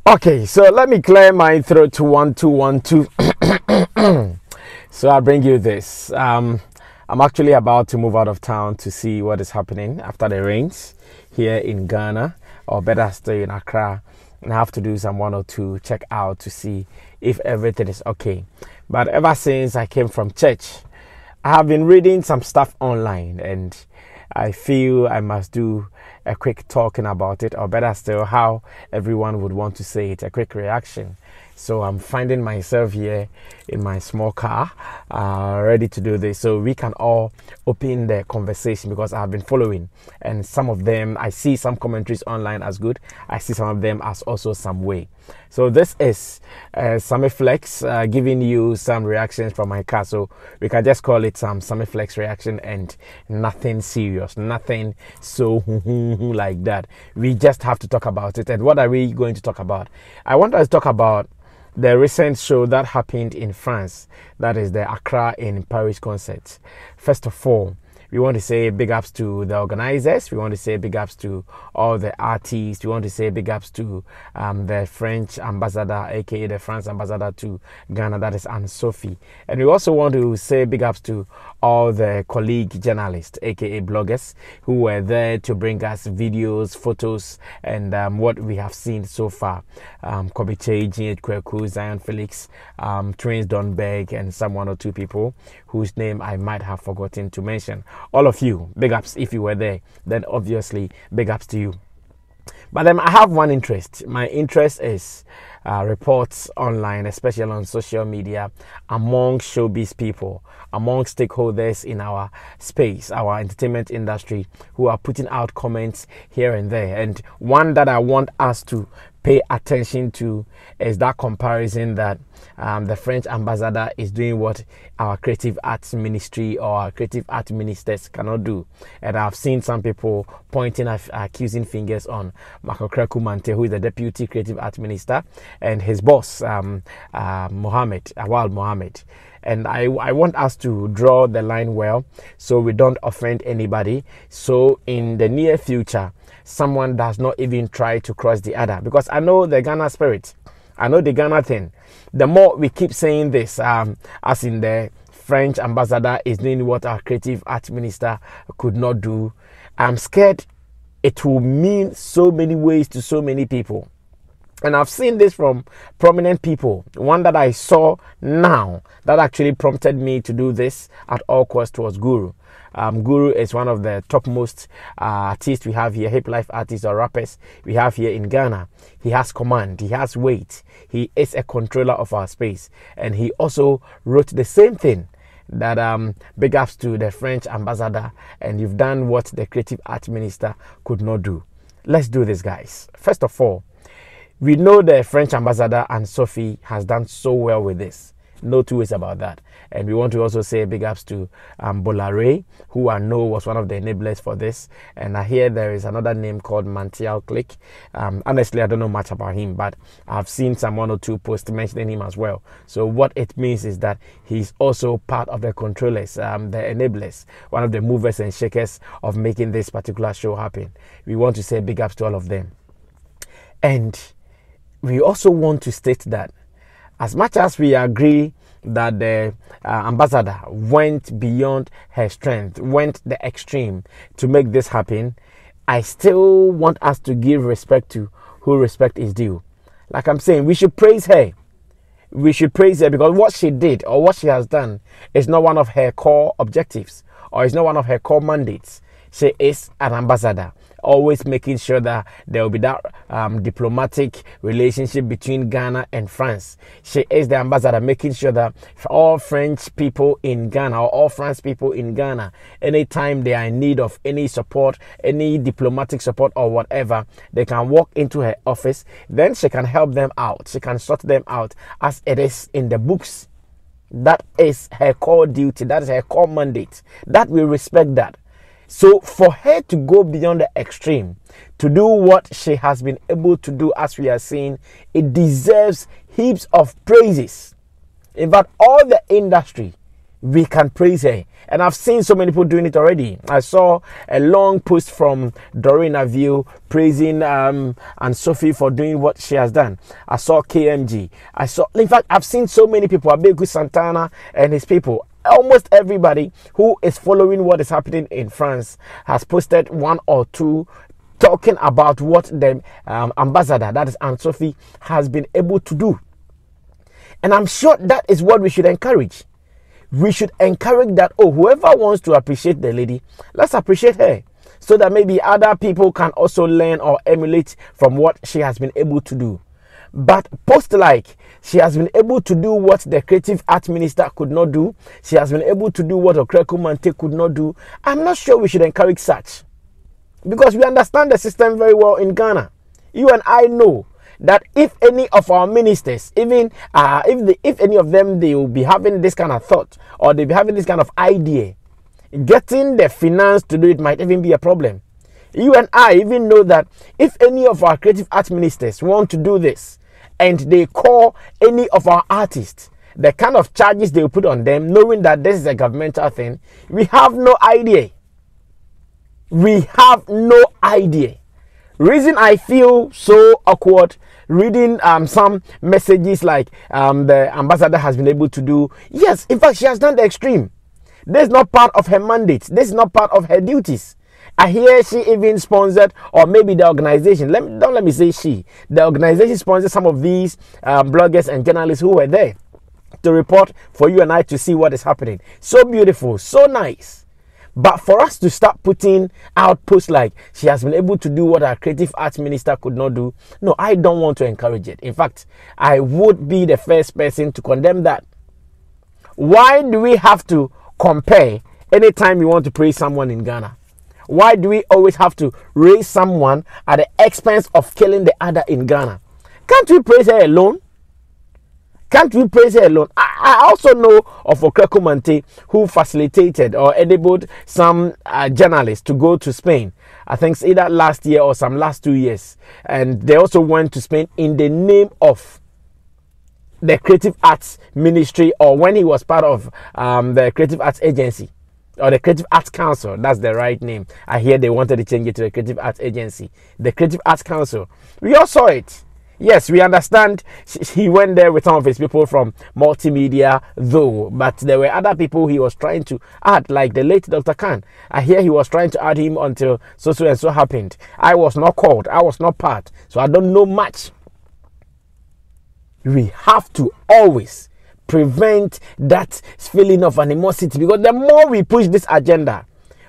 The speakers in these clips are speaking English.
Okay, so let me clear my throat to 1212. So I'll bring you this. I'm actually about to move out of town to see what is happening after the rains here in Ghana, or better still in Accra. And I have to do some one or two check out to see if everything is okay. But ever since I came from church, I have been reading some stuff online, and I feel I must do a quick talking about it, or better still, how everyone would want to say it, a quick reaction. So I'm finding myself here in my small car, ready to do this, so we can all open the conversation, because I've been following, and some of them, I see some commentaries online as good, I see some of them as also some way. So this is Sammy Flex giving you some reactions from my car, so we can just call it some Sammy Flex reaction, and nothing serious, nothing so like that. We just have to talk about it. And what are we going to talk about? I want us to talk about the recent show that happened in France, that is the Accra in Paris concert. First of all, we want to say big ups to the organizers. We want to say big ups to all the artists. We want to say big ups to the French ambassador, aka the France ambassador to Ghana, that is Sophie. And we also want to say big ups to all the colleague journalists, aka bloggers, who were there to bring us videos, photos, and what we have seen so far. Kobiche, Jeanette Kweku, Zion Felix, Twins Donberg, and some one or two people whose name I might have forgotten to mention. All of you, big ups. If you were there, then obviously big ups to you. But then I have one interest. My interest is reports online, especially on social media, among showbiz people, among stakeholders in our space, our entertainment industry, who are putting out comments here and there. And one that I want us to pay attention to is that comparison that the French ambassador is doing what our creative arts ministry or our creative art ministers cannot do. And I've seen some people pointing at accusing fingers on Marco Mante, who is the deputy creative art minister, and his boss, Mohammed, Awal Mohammed. And I want us to draw the line well, so we don't offend anybody. So in the near future, someone does not even try to cross the other, because I know the Ghana spirit, I know the Ghana thing. The more we keep saying this, as in the French ambassador is doing what our creative art minister could not do, I'm scared it will mean so many ways to so many people. And I've seen this from prominent people. One that I saw now that actually prompted me to do this at all costs was Guru. Guru is one of the topmost artists we have here, hip life artists or rappers we have here in Ghana. He has command, he has weight, he is a controller of our space. And he also wrote the same thing, that big ups to the French ambassador, and you've done what the creative art minister could not do. Let's do this, guys. First of all, we know the French ambassador and Sophie has done so well with this. No two ways about that. And we want to also say big ups to Bolare, who I know was one of the enablers for this. And I hear there is another name called Mantial Click. Honestly, I don't know much about him, but I've seen some one or two posts mentioning him as well. So what it means is that he's also part of the controllers, the enablers, one of the movers and shakers of making this particular show happen. We want to say big ups to all of them. And we also want to state that as much as we agree that the ambassador went beyond her strength, went the extreme to make this happen, I still want us to give respect to who respect is due. Like I'm saying, we should praise her. We should praise her because what she did or what she has done is not one of her core objectives, or is not one of her core mandates. She is an ambassador, always making sure that there will be that diplomatic relationship between Ghana and France. She is the ambassador, making sure that for all French people in Ghana or all French people in Ghana, anytime they are in need of any support, any diplomatic support or whatever, they can walk into her office. Then she can help them out. She can sort them out as it is in the books. That is her core duty. That is her core mandate. That we respect that. So for her to go beyond the extreme, to do what she has been able to do, as we are seeing, it deserves heaps of praises. In fact, all the industry we can praise her. And I've seen so many people doing it already. I saw a long post from Doreen Avio praising and Sophie for doing what she has done. I saw KMG. In fact, I've seen so many people, Abegu Santana and his people. Almost everybody who is following what is happening in France has posted one or two talking about what the ambassador, that is Aunt Sophie, has been able to do. And I'm sure that is what we should encourage. We should encourage that, oh, whoever wants to appreciate the lady, let's appreciate her, so that maybe other people can also learn or emulate from what she has been able to do. But post like she has been able to do what the creative arts minister could not do, she has been able to do what Okreku Mante could not do, I'm not sure we should encourage such. Because we understand the system very well in Ghana. You and I know that if any of our ministers, even if any of them, they will be having this kind of thought or they be having this kind of idea, getting the finance to do it might even be a problem. You and I even know that if any of our creative arts ministers want to do this and they call any of our artists, the kind of charges they will put on them, knowing that this is a governmental thing, we have no idea. We have no idea. Reason I feel so awkward reading some messages like the ambassador has been able to do. Yes, in fact, she has done the extreme. This is not part of her mandate. This is not part of her duties. I hear she even sponsored, or maybe the organization, don't let me say she, the organization sponsored some of these bloggers and journalists who were there to report for you and I to see what is happening. So beautiful, so nice. But for us to start putting out posts like she has been able to do what our creative arts minister could not do, no, I don't want to encourage it. In fact, I would be the first person to condemn that. Why do we have to compare anytime we want to praise someone in Ghana? Why do we always have to raise someone at the expense of killing the other in Ghana? Can't we praise her alone? Can't we praise her alone? I also know of Okreku Mante who facilitated or enabled some journalists to go to Spain. I think it's either last year or some last 2 years. And they also went to Spain in the name of the Creative Arts Ministry, or when he was part of the Creative Arts Agency or the Creative Arts Council. That's the right name. I hear they wanted to change it to the Creative Arts Agency. The Creative Arts Council. We all saw it. Yes, we understand he went there with some of his people from multimedia, though, but there were other people he was trying to add, like the late Dr. Khan. I hear he was trying to add him until so and so happened. I was not called, I was not part, so I don't know much. We have to always prevent that feeling of animosity, because the more we push this agenda,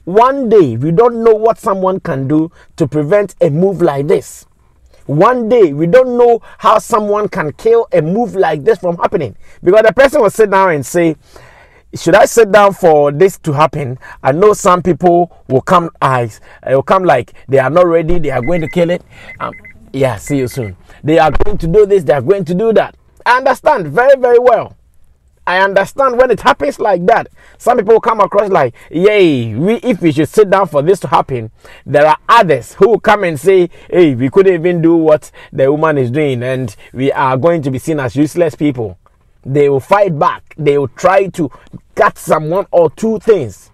one day we don't know what someone can do to prevent a move like this. One day, we don't know how someone can kill a move like this from happening. Because the person will sit down and say, should I sit down for this to happen? I know some people will come like they are not ready, they are going to kill it. Yeah, see you soon. They are going to do this, they are going to do that. I understand very, very well. I understand when it happens like that. Some people come across like, yay, if we should sit down for this to happen, there are others who come and say, hey, we couldn't even do what the woman is doing and we are going to be seen as useless people. They will fight back. They will try to cut some one or two things.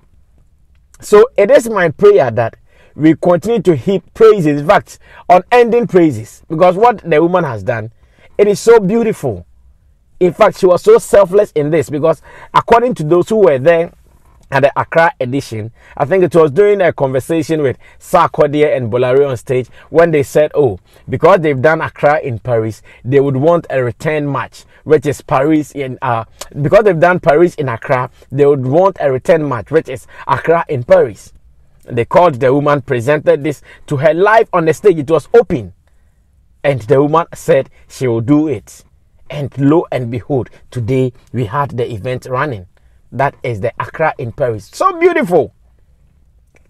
So it is my prayer that we continue to heap praises, in fact, unending praises, because what the woman has done, it is so beautiful. In fact, she was so selfless in this, because according to those who were there at the Accra edition, I think it was during a conversation with Sarkodie and Bolare on stage when they said, oh, because they've done Accra in Paris, they would want a return match, which is Paris in because they've done Paris in Accra, they would want a return match, which is Accra in Paris. They called the woman, presented this to her live on the stage. It was open, and the woman said she will do it. And lo and behold, today we had the event running. That is the Accra in Paris. So beautiful.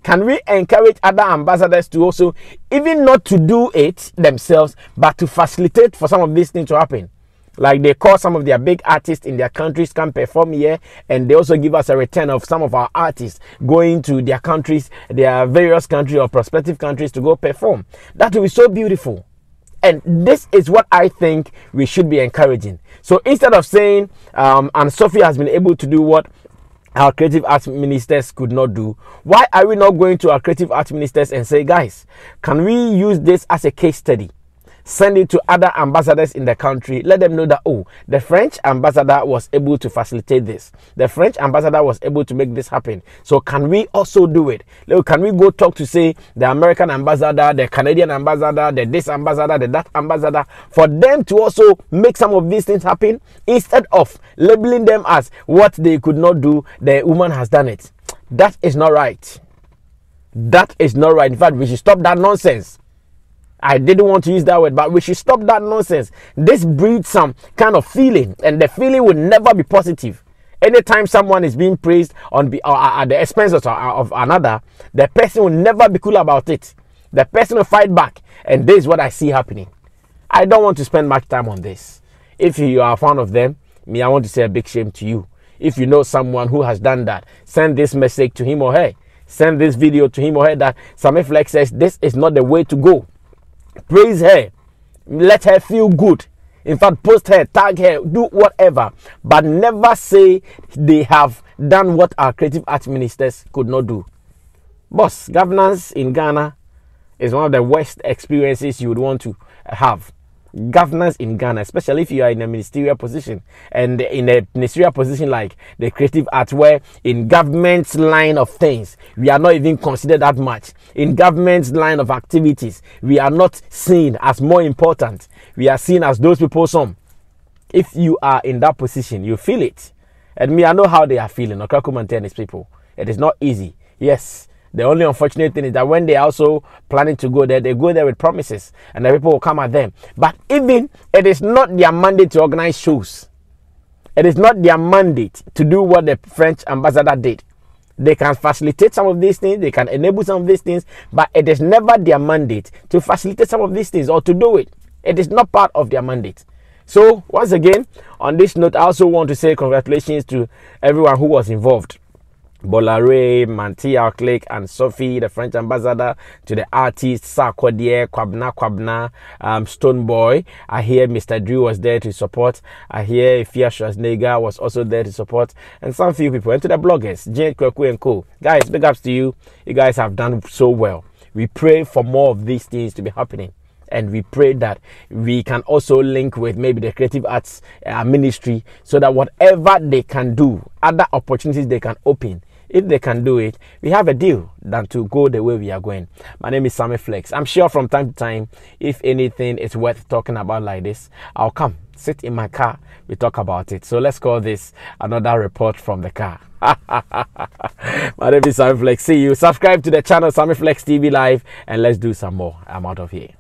Can we encourage other ambassadors to also, even not to do it themselves, but to facilitate for some of these things to happen? Like they call some of their big artists in their countries come perform here, and they also give us a return of some of our artists going to their countries, their various countries or prospective countries to go perform. That will be so beautiful. And this is what I think we should be encouraging. So instead of saying, and Sophie has been able to do what our creative arts ministers could not do? Why are we not going to our creative arts ministers and say, guys, can we use this as a case study? Send it to other ambassadors in the country. Let them know that, oh, the French ambassador was able to facilitate this. The French ambassador was able to make this happen. So can we also do it? Can we go talk to, say, the American ambassador, the Canadian ambassador, the this ambassador, the that ambassador, for them to also make some of these things happen, instead of labeling them as what they could not do, the woman has done it. That is not right. That is not right. In fact, we should stop that nonsense. I didn't want to use that word, but we should stop that nonsense. This breeds some kind of feeling, and the feeling will never be positive. Anytime someone is being praised at the expense of another, the person will never be cool about it. The person will fight back, and this is what I see happening. I don't want to spend much time on this. If you are one of them, I want to say a big shame to you. If you know someone who has done that, send this message to him or her. Send this video to him or her that Sammy Flex says this is not the way to go. Praise her, let her feel good. In fact, post her, tag her, do whatever, but never say they have done what our creative arts ministers could not do. Boss, governance in Ghana is one of the worst experiences you would want to have. Governance in Ghana, especially if you are in a ministerial position, and in a ministerial position like the creative arts, where in government's line of things we are not even considered that much. In government's line of activities, we are not seen as more important. We are seen as those people. Some, if you are in that position, you feel it. And I know how they are feeling. Okakum and Tennis people, it is not easy. Yes. The only unfortunate thing is that when they are also planning to go there, they go there with promises, and the people will come at them. But even it is not their mandate to organize shows. It is not their mandate to do what the French ambassador did. They can facilitate some of these things, they can enable some of these things, but it is never their mandate to facilitate some of these things or to do it. It is not part of their mandate. So once again, on this note, I also want to say congratulations to everyone who was involved. Bolare, Mantia, Click, and Sophie, the French ambassador, to the artists, Sarkodie, Kwabna, Stoneboy. I hear Mr. Drew was there to support. I hear Ifia Schwarzenegger was also there to support. And some few people. And to the bloggers, Jane Kweku and Co. Guys, big ups to you. You guys have done so well. We pray for more of these things to be happening. And we pray that we can also link with maybe the creative arts ministry, so that whatever they can do, other opportunities they can open, if they can do it, we have a deal than to go the way we are going. My name is Sammy Flex. I'm sure from time to time, if anything is worth talking about like this, I'll come, sit in my car, we talk about it. So let's call this another report from the car. My name is Sammy Flex. See you. Subscribe to the channel Sammy Flex TV Live, and let's do some more. I'm out of here.